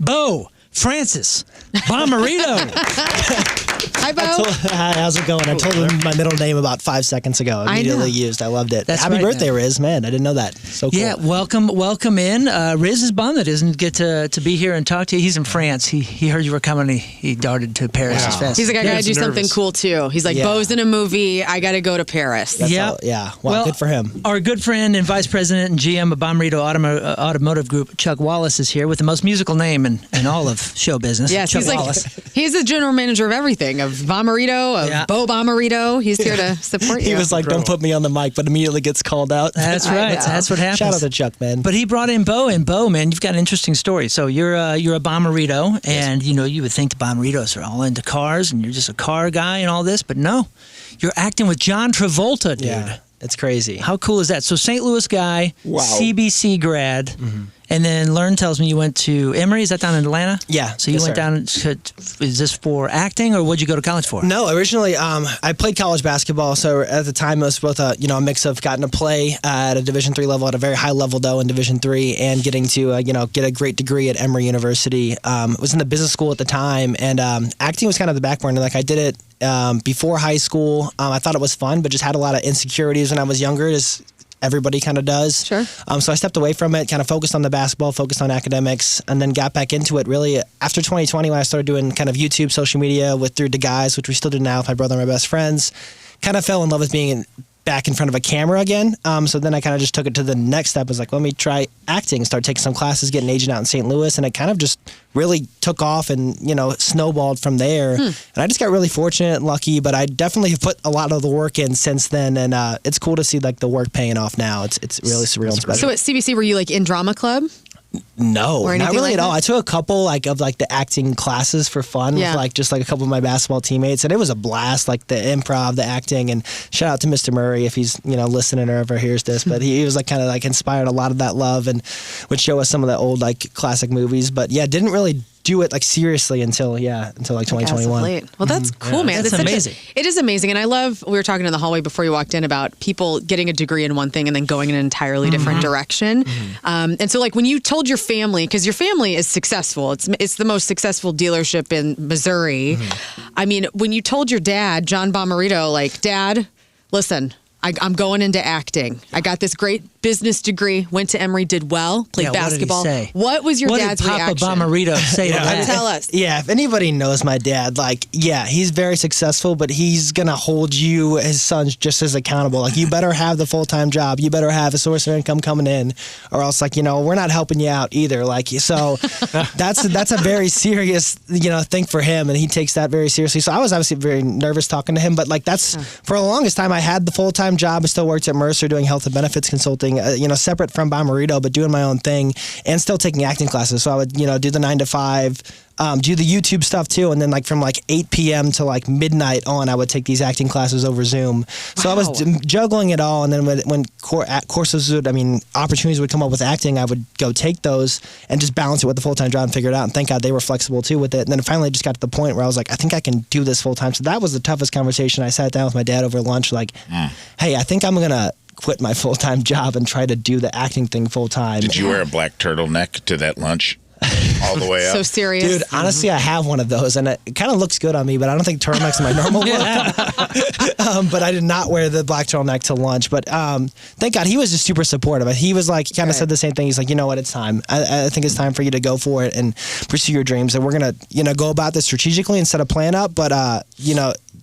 Bo Bommarito. Hi, Bo. Hi, how's it going? I told him my middle name about 5 seconds ago. Immediately used. I loved it. That's Happy right, birthday, Riz. Man, I didn't know that. So cool. Yeah, welcome in. Riz is bummed that doesn't get to be here and talk to you. He's in France. He heard you were coming. He darted to Paris as fast. He's like, I got to do something cool, too. He's like, Bo's in a movie. I got to go to Paris. Yeah. Well, good for him. Our good friend and vice president and GM of Bommarito Automotive Group, Chuck Wallace, is here with the most musical name in all of show business. Yes, Chuck Wallace. He's the general manager of everything, of Bommarito, of Bo Bommarito. He's here to support you. He was like, don't put me on the mic, but immediately gets called out. That's right. That's what happens. Shout out to Chuck, man. But he brought in Bo, and Bo, man, you've got an interesting story. So you're a Bommarito, and you would think the Bommaritos are all into cars, and you're just a car guy and all this, but no, you're acting with John Travolta, dude. Yeah, it's crazy. How cool is that? So St. Louis guy, CBC grad. Mm-hmm. And then Learn tells me you went to Emory. Is that down in Atlanta? Yeah. So you went down to, is this for acting or what'd you go to college for? No, originally I played college basketball. So at the time it was both a mix of gotten to play at a Division III level, at a very high level though in Division III, and getting to get a great degree at Emory University. Was in the business school at the time, and acting was kind of the backbone. Like I did it before high school. I thought it was fun, but just had a lot of insecurities when I was younger. Everybody kind of does. Sure. So I stepped away from it, kind of focused on the basketball, focused on academics, and then got back into it really after 2020 when I started doing kind of YouTube, social media through the guys, which we still do now with my brother and my best friends. Kind of fell in love with being back in front of a camera again. So then I kind of just took it to the next step. I was like, let me try acting, start taking some classes, get an agent out in St. Louis, and it kind of just really took off and, snowballed from there. And I just got really fortunate and lucky, but I definitely have put a lot of the work in since then, and it's cool to see like the work paying off now. It's really surreal and special. So at CBC, were you like in drama club? No, not really at all. I took a couple of the acting classes for fun with just a couple of my basketball teammates, and it was a blast. Like the improv, the acting, and shout out to Mr. Murray if he's listening or ever hears this. But he was inspired a lot of that love and would show us some of the old classic movies. But yeah, didn't really do it seriously until 2021. Well, that's cool, man. That's amazing. It is amazing, and I love. We were talking in the hallway before you walked in about people getting a degree in one thing and then going in an entirely different direction. And so, when you told your family, because your family is successful, it's the most successful dealership in Missouri. I mean, when you told your dad, John Bommarito, Dad, listen, I'm going into acting. I got this great business degree, went to Emory, did well, played basketball. What did he say? What was your dad's reaction? reaction? Papa Bommarito say to that? Tell us. Yeah, if anybody knows my dad, he's very successful, but he's going to hold you, his sons, just as accountable. You better have the full-time job. You better have a source of income coming in, or else, we're not helping you out either. So that's a very serious, thing for him, and he takes that very seriously. So I was obviously very nervous talking to him, but that's, for the longest time, I had the full-time job. I still worked at Mercer doing health and benefits consulting, separate from Bommarito, but doing my own thing and still taking acting classes. So I would, do the 9 to 5, do the YouTube stuff too. And then from 8 p.m. to midnight on, I would take these acting classes over Zoom. So I was juggling it all. And then when opportunities would come up with acting, I would go take those and just balance it with the full-time job and figure it out. And thank God they were flexible too with it. And then it finally just got to the point where I was like, I think I can do this full-time. So that was the toughest conversation. I sat down with my dad over lunch, hey, I think I'm going to quit my full-time job and try to do the acting thing full-time. Did you wear a black turtleneck to that lunch? All the way up. So serious. Dude, honestly, I have one of those, and it kind of looks good on me, but I don't think turtleneck's my normal look. But I did not wear the black turtleneck to lunch. But thank God, he was just super supportive. He was kind of said the same thing. He's like, you know what, it's time. I think it's time for you to go for it and pursue your dreams. And we're going to, go about this strategically instead of plan up, but,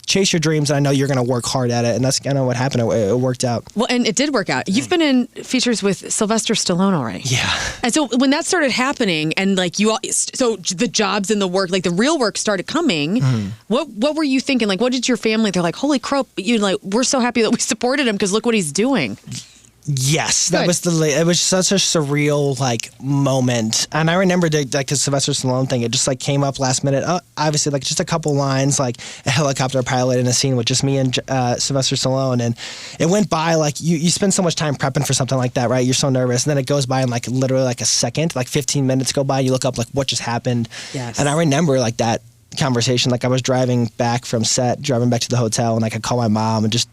chase your dreams, and I know you're going to work hard at it, and that's kind of what happened. It worked out. Well, and it did work out. You've been in features with Sylvester Stallone already. Yeah. And so when that started happening, and so the jobs and the work, the real work started coming, what were you thinking? What did your family, they're like, holy crap, we're so happy that we supported him because look what he's doing. Yes, that was it was such a surreal moment, and I remember the Sylvester Stallone thing. It just came up last minute. Obviously, just a couple lines, a helicopter pilot in a scene with just me and Sylvester Stallone, and it went by you spend so much time prepping for something like that, right? You're so nervous, and then it goes by in literally a second, 15 minutes go by. You look up what just happened, yes. And I remember that conversation. I was driving back from set, driving back to the hotel, and I called my mom and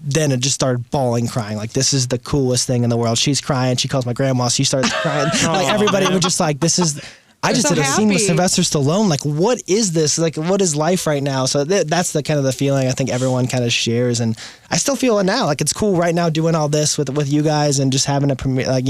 then it just started bawling, crying. This is the coolest thing in the world. She's crying. She calls my grandma. She starts crying. Everybody was just this is I just so did a scene with happy. Sylvester Stallone. Like, what is this? Like, what is life right now? So that's the kind of the feeling I think everyone kind of shares, and I still feel it now. Like, it's cool right now doing all this with you guys and just having a premiere. Like,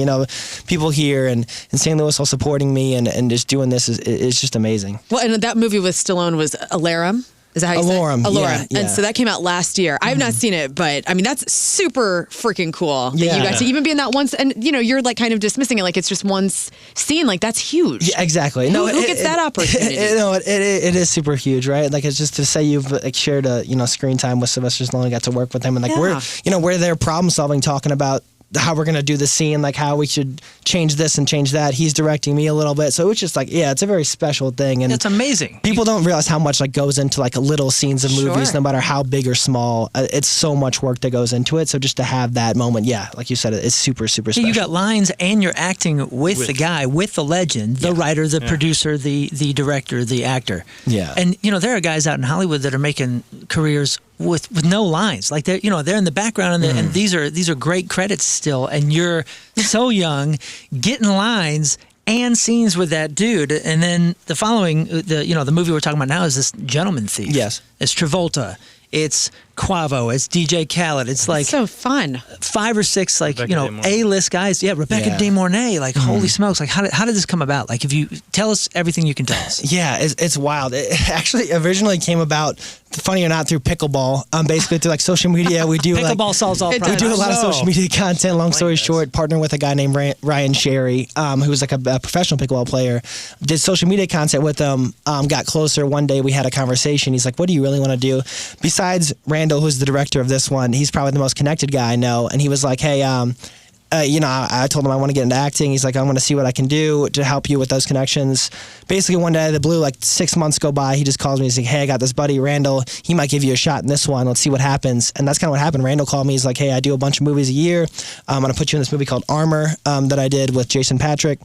people here and in St. Louis all supporting me and just doing this is just amazing. Well, and that movie with Stallone was Alarum. Is that how you say it? Alarum, Alarum. yeah. And so that came out last year. I've not seen it, but I mean, that's super freaking cool. That Yeah. you got to even be in that once, and you're like kind of dismissing it like it's just one scene. Like, that's huge. Yeah, exactly. Who gets that opportunity? It is super huge, right? Like, it's just to say you've like shared a screen time with Sylvester Stallone, and got to work with him, and like we're there problem solving, talking about how we're gonna do the scene, like how we should change this and change that. He's directing me a little bit, so it's just like, it's a very special thing, and That's amazing. people don't realize how much like goes into like little scenes of movies, Sure. no matter how big or small. It's so much work that goes into it. So just to have that moment, like you said, it's super, super special. You got lines, and you're acting with the guy, with the legend, the writer, the producer, the director, the actor. Yeah. And there are guys out in Hollywood that are making careers with no lines. Like, they're they're in the background, and these are great credits still. And you're so young, getting lines and scenes with that dude. And then the following, the movie we're talking about now is this Gentleman Thief. Yes. It's Travolta. It's Quavo. It's DJ Khaled. It's like so fun. 5 or 6 like Rebecca De Mornay. A-list guys. Yeah, Rebecca De Mornay. Like, holy smokes! Like, how did this come about? Like, if you tell us everything you can tell us. Yeah, it's wild. It actually originally came about, funny or not, through pickleball. Basically through like social media, we do Pickleball solves all It problems. We do a lot of No. social media content. Long story short, partner with a guy named Ryan Sherry, who's like a professional pickleball player. Did social media content with him. Got closer. One day we had a conversation. He's like, "What do you really want to do?" Besides Randall, who's the director of this one, he's probably the most connected guy I know. And he was like, "Hey, I told him I want to get into acting." He's like, "I want to see what I can do to help you with those connections." Basically, one day out of the blue, like 6 months go by, he just calls me. He's like, "Hey, I got this buddy, Randall. He might give you a shot in this one. Let's see what happens." And that's kind of what happened. Randall called me. He's like, "Hey, I do a bunch of movies a year. I'm going to put you in this movie called Armor that I did with Jason Patrick.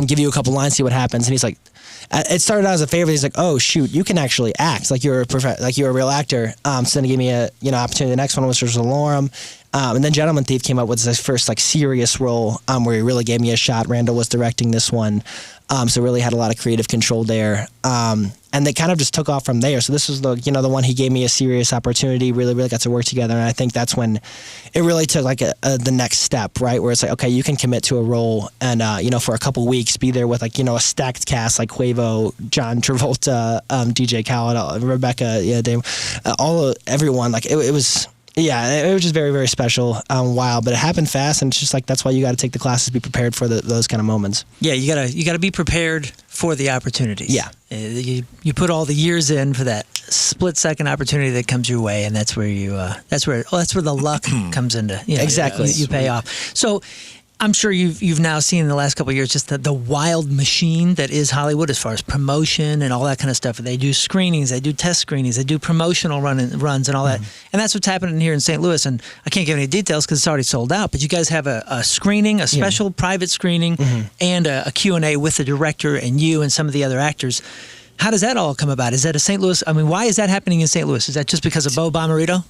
Give you a couple lines, see what happens." And he's like, it started out as a favor. He's like, "Oh shoot, you can actually act. Like, you're a real actor." So then he gave me a opportunity. The next one was Alarum. And then Gentleman Thief came up with his first like serious role where he really gave me a shot. Randall was directing this one, so really had a lot of creative control there. And they kind of just took off from there. So this was the one he gave me a serious opportunity. Really, really got to work together, and I think that's when it really took like the next step, right? Where it's like, okay, you can commit to a role, and for a couple weeks be there with like a stacked cast like Quavo, John Travolta, DJ Khaled, Rebecca, everyone. Like it was. Yeah, it was just very, very special, wild, but it happened fast, and it's just like that's why you got to take the classes, be prepared for those kind of moments. Yeah, you gotta be prepared for the opportunities. Yeah. You put all the years in for that split second opportunity that comes your way, and that's where that's where the luck comes into. Exactly. You pay off. So, I'm sure you've now seen in the last couple of years just the wild machine that is Hollywood as far as promotion and all that kind of stuff. They do screenings, they do test screenings, they do promotional runs and all that. And that's what's happening here in St. Louis. And I can't give any details because it's already sold out. But you guys have a screening, a special private screening, and a Q&A with the director and you and some of the other actors. How does that all come about? Is that a St. Louis? I mean, why is that happening in St. Louis? Is that just because of Bo Bommarito?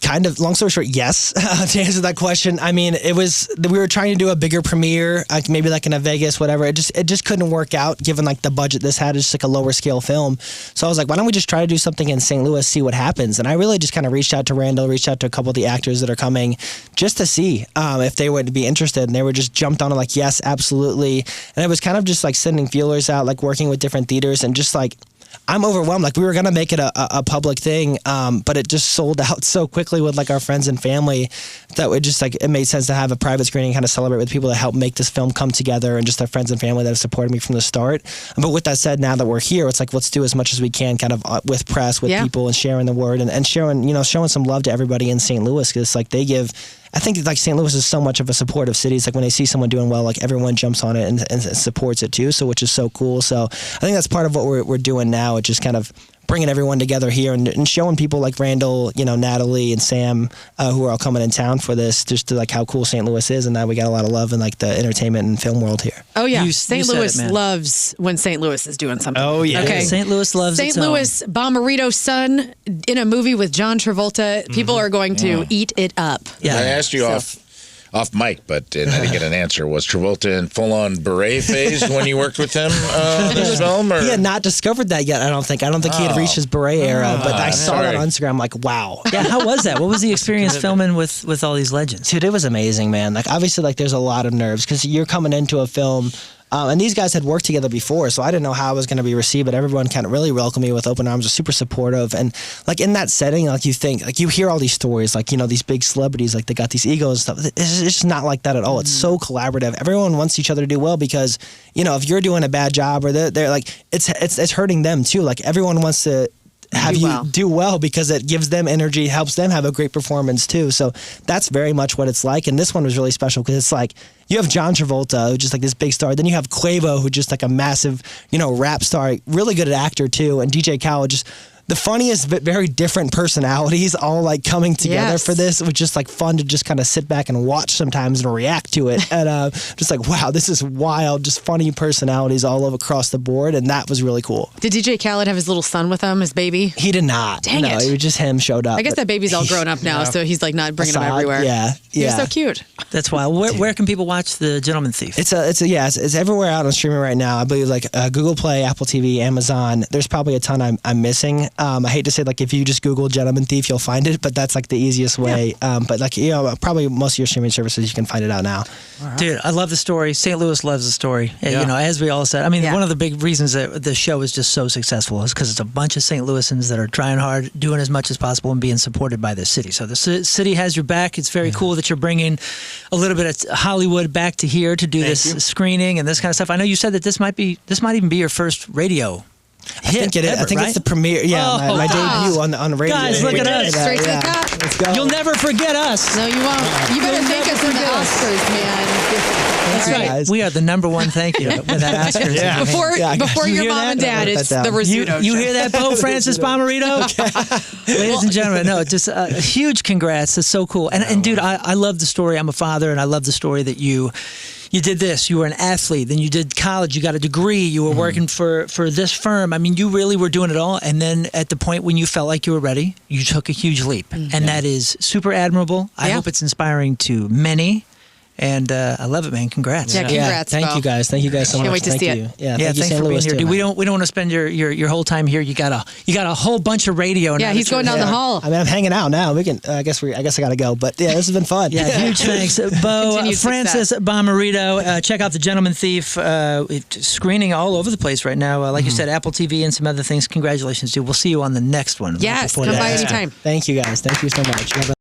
Kind of, long story short, yes, to answer that question. I mean, we were trying to do a bigger premiere, maybe like in a Vegas, whatever. It just couldn't work out given like the budget this had. It's just like a lower scale film. So I was like, why don't we just try to do something in St. Louis, see what happens? And I really just kind of reached out to Randall, reached out to a couple of the actors that are coming just to see if they would be interested. And they were just jumped on it like, yes, absolutely. And it was kind of just like sending feelers out, like working with different theaters, and just like, I'm overwhelmed. Like, we were going to make it a public thing, but it just sold out so quickly with like our friends and family that it made sense to have a private screening, kind of celebrate with people that helped make this film come together, and just our friends and family that have supported me from the start. But with that said, now that we're here, it's like, let's do as much as we can kind of with press, with people, and sharing the word, and showing some love to everybody in St. Louis, because like I think like St. Louis is so much of a supportive city. It's like when they see someone doing well, like everyone jumps on it and supports it too. So, which is so cool. So I think that's part of what we're doing now. It's just kind of bringing everyone together here and showing people like Randall, Natalie and Sam, who are all coming in town for this, just to like how cool St. Louis is, and that we got a lot of love in like the entertainment and film world here. Oh yeah, You St. said Louis it, man. loves when St. Louis is doing something. Oh, yeah. Okay. St. Louis loves St. its own. Louis Bommarito's son in a movie with John Travolta. People are going to eat it up. Yeah. I asked you off mic, but I didn't get an answer. Was Travolta in full-on beret phase when you worked with him this film? Or? He had not discovered that yet, I don't think. I don't think he had reached his beret era, but I saw that on Instagram, like, wow. Yeah, how was that? What was the experience filming with all these legends? Dude, it was amazing, man. Like, obviously, like, there's a lot of nerves because you're coming into a film, and these guys had worked together before, so I didn't know how I was going to be received, but everyone kind of really welcomed me with open arms, was super supportive, and, like, in that setting, like, you think, like, you hear all these stories, like, you know, these big celebrities, like, they got these egos and stuff. It's just not like that at all. It's so collaborative. Everyone wants each other to do well because, you know, if you're doing a bad job or they're like, it's hurting them, too. Like, everyone wants to have you do well because it gives them energy, helps them have a great performance too. So that's very much what it's like. And this one was really special because it's like you have John Travolta, who's just like this big star. Then you have Quavo, who's just like a massive, you know, rap star, really good actor too. And DJ Khaled, just the funniest but very different personalities all like coming together for this. It was just like fun to just kind of sit back and watch sometimes and react to it. And just like, wow, this is wild. Just funny personalities all over across the board. And that was really cool. Did DJ Khaled have his little son with him, his baby? He did not. Dang it. It was just him showed up. I guess that baby's all grown up now, so he's like not bringing him everywhere. Yeah. You're so cute. That's wild. Where can people watch The Gentleman Thief? It's everywhere out on streaming right now. I believe like Google Play, Apple TV, Amazon. There's probably a ton I'm missing. I hate to say like if you just Google Gentleman Thief, you'll find it, but that's like the easiest way. But like, you know, probably most of your streaming services, you can find it out now. Right. Dude, I love the story. St. Louis loves the story. You know, as we all said, I mean, one of the big reasons that the show is just so successful is because it's a bunch of St. Louisans that are trying hard, doing as much as possible, and being supported by the city. So the city has your back. It's very cool that you're bringing a little bit of Hollywood back to here to do this screening and this kind of stuff. I know you said that this might even be your first radio. I think it is. I think it's the premiere. Yeah, my debut on the radio. Guys, look at us. Straight to the top. Let's go. You'll never forget us. No, you won't. You better thank us in the Oscars, man. That's right. Guys. We are the #1 thank you with that Oscars. Before You your hear mom that? and dad, it's the Rizzuto You show. hear that, Bo Francis Bommarito? Ladies and gentlemen, no, just a huge congrats. It's so cool. And dude, I love the story. I'm a father, and I love the story that you did this. You were an athlete. Then you did college. You got a degree. You were working for this firm. I mean, you really were doing it all. And then at the point when you felt like you were ready, you took a huge leap. And that is super admirable. I hope it's inspiring to many. And I love it, man. Congrats. Yeah, congrats, Thank Bo. you guys. Thank you guys so much. Can't wait to Thank see you. it. Yeah, Yeah, thank you, thanks St. for being Louis here, too, dude. man. We don't want to spend your whole time here. You got a whole bunch of radio. Yeah, he's going down the hall. I mean, I'm hanging out now. We can. I guess I got to go. But yeah, this has been fun. Yeah, huge thanks, Bo Continued Francis Bommarito. Check out The Gentleman Thief. Screening all over the place right now. Like you said, Apple TV and some other things. Congratulations, dude. We'll see you on the next one. Yes, Before come that. by anytime. Thank you guys. Thank you so much.